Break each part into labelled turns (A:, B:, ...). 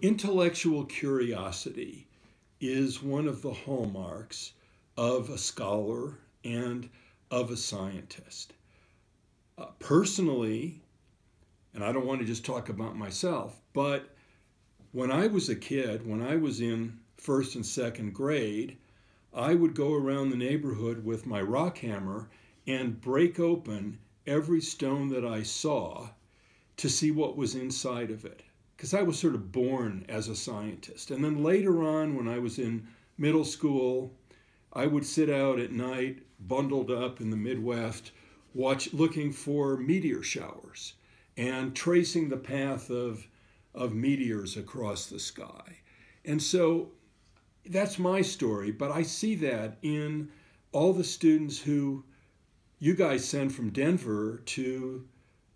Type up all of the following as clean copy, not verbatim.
A: Intellectual curiosity is one of the hallmarks of a scholar and of a scientist. Personally, and I don't want to just talk about myself, but when I was a kid, when I was in first and second grade, I would go around the neighborhood with my rock hammer and break open every stone that I saw to see what was inside of it. Because I was sort of born as a scientist. And then later on, when I was in middle school, I would sit out at night, bundled up in the Midwest, looking for meteor showers and tracing the path of meteors across the sky. And so that's my story, but I see that in all the students who you guys send from Denver to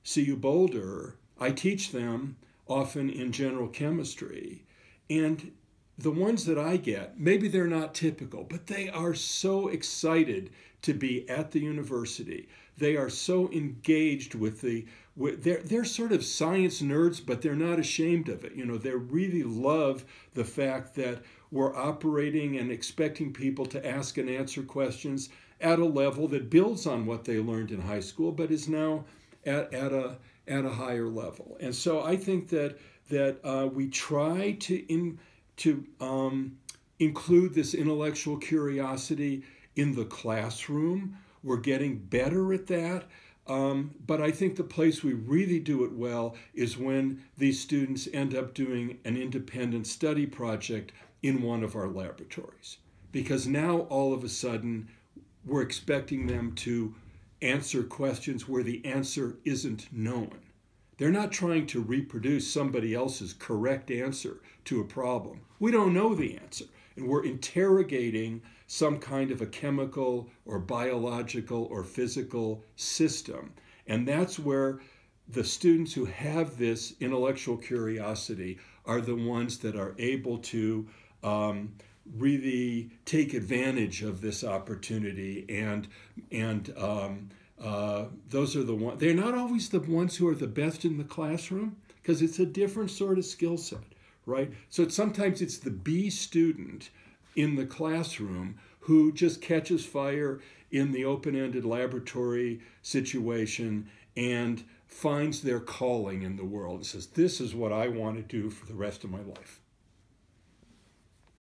A: CU Boulder. I teach them often in general chemistry. And the ones that I get, maybe they're not typical, but they are so excited to be at the university. They are so engaged with they're sort of science nerds, but they're not ashamed of it. You know, they really love the fact that we're operating and expecting people to ask and answer questions at a level that builds on what they learned in high school, but is now at a higher level. And so I think that we try to include this intellectual curiosity in the classroom. We're getting better at that. But I think the place we really do it well is when these students end up doing an independent study project in one of our laboratories. Because now all of a sudden we're expecting them to answer questions where the answer isn't known. They're not trying to reproduce somebody else's correct answer to a problem. We don't know the answer, and we're interrogating some kind of a chemical or biological or physical system. And that's where the students who have this intellectual curiosity are the ones that are able to really take advantage of this opportunity, and those are the ones. They're not always the ones who are the best in the classroom, because it's a different sort of skill set, right? So sometimes it's the B student in the classroom who just catches fire in the open-ended laboratory situation and finds their calling in the world and says, this is what I want to do for the rest of my life.